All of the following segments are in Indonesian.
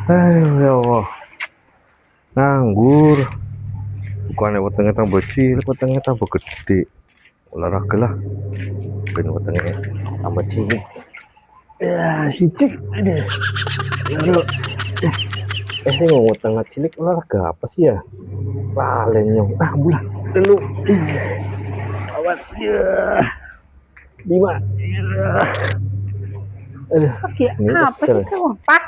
Aduh ya Allah, nganggur. Bukannya wetenge tambah cilik, wetenge tambah gede. Olahraga lah, ben wetenge tambah cilik. Ya, sicik. Aduh. Sih mau wetenge cilik olahraga apa sih ya? Lalen nyong. Bulah. Dulu. Awan. Ya. 5. Ya. Aduh. Ini Apa kesel. sih kamu, Pak?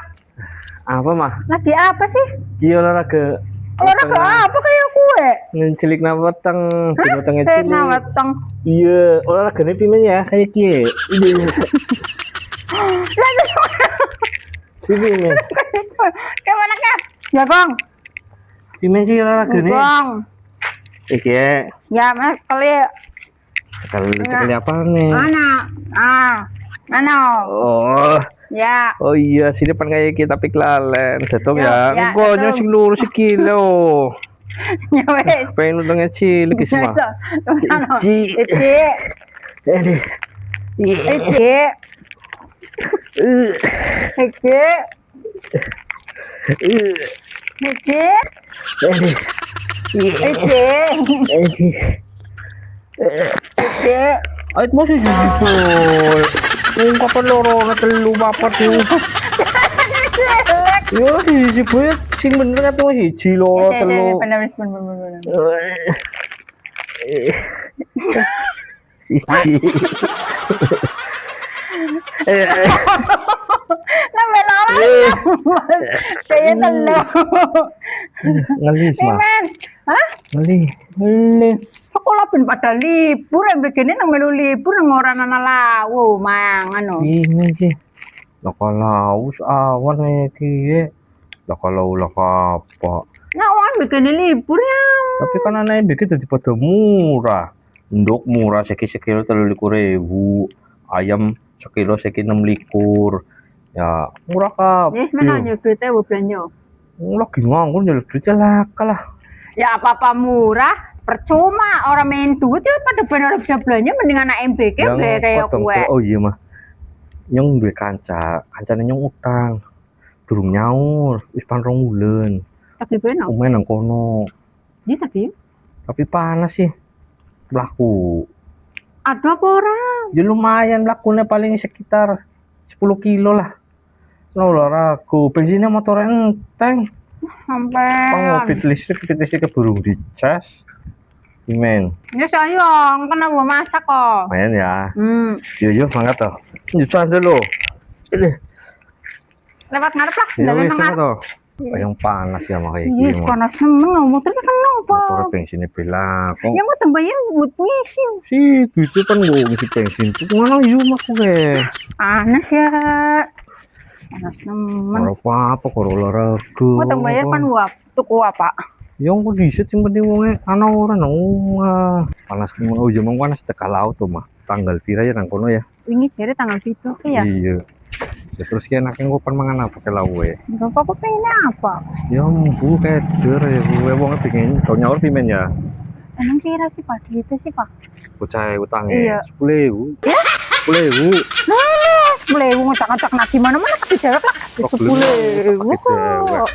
Apa mah? Lagi apa sih? Iya olahraga. Olahraga apa kayak kue? Cilik na weteng, ben wetenge Teh cilik. naweteng. Iya, olahraganya pimen ya kayak kie. Ini. Sini men. Kayak mana kan? Jagong. Pimen sih olahraganya. Jagong. Iki ya. Ya, mas Sekali apa nih? Mana? Oh. Ya. Oh iya, sini pan kayak kita tapi kelalen. Datang ya. Ya, Enggaknya sing lurus kilo. Ya wes. Pengen utangnya cilik semua. Ici. Aduh. Ici. Ait mo sih jujur. Kung kapan loro na telu papat yo. Yo si boy sing bener kan tuh siji loro telu. Bener. Siji. Nambah loro. Kayak telu. Ngelis mah. Hah? Ngelis. Sekolah ben pada libur, yang begini nang melu libur nang ora ana lawu mang anu. Ini sih. Lah kalau awan kayak kiye. Lah kalau lah apa? Nah, wong begini libur ya. Tapi kan anaknya bikin jadi pada murah. Nduk murah sekilo 33.000. Ayam sekilo 6 likur. Ya murah kabeh. Mana aja duitnya bu belanja? Lagi nganggur nyeluk duitnya lah kalah. Ya apa-apa murah. Percuma orang main duit ya pada benar bisa belanja mending anak MBK kayak kue. Oh iya mah. Nyong duwe kancane nyong utang. Durung nyaur, wis pan 2 wulan. Tapi benar. Umen nang kono. Iya tapi panas sih. Laku. Ada apa orang? Ya lumayan lakunya paling sekitar 10 kilo lah. Olahraga, bensinnya motor enteng. Sampai. Listrik keburung dicas. Imen. Ya sayang, kan gua masak kok. Main ya. Yo, mangga toh. Nyusan dulu. Ini. Lewat ngarep lah. Iya, sama toh. Yang panas ya makanya iki. Iya, panas nemen motor kan kenapa? Motor bensinnya bela kok. Ya mau tambahin buat ngisi. Sih, gitu kan gua ngisi bensin. Mana yuk aku ge. Panas ya. Panas nemen. Apa olahraga. Mau tambahin kan gua tuku apa? Yang kok diset sing penting wonge ana ora nang panas nemen. Oh, jemong panas tekan laut tuh mah. Tanggal pira ya nang kono ya. Ini jare tanggal 7 ya. Iya. Ya, terus ki enake ngopan mangan apa ke lawe? Enggak apa-apa pengen apa? Ya mbu keder ya gue wong pengen tau nyaur pimen ya. Emang kira sih Pak gitu sih Pak. Bocah utangnya Iya. 10.000. Ya? 10.000. Nah, 10.000 ngocak-ngocak nak di mana-mana kaki dewek lah. 10.000 kok.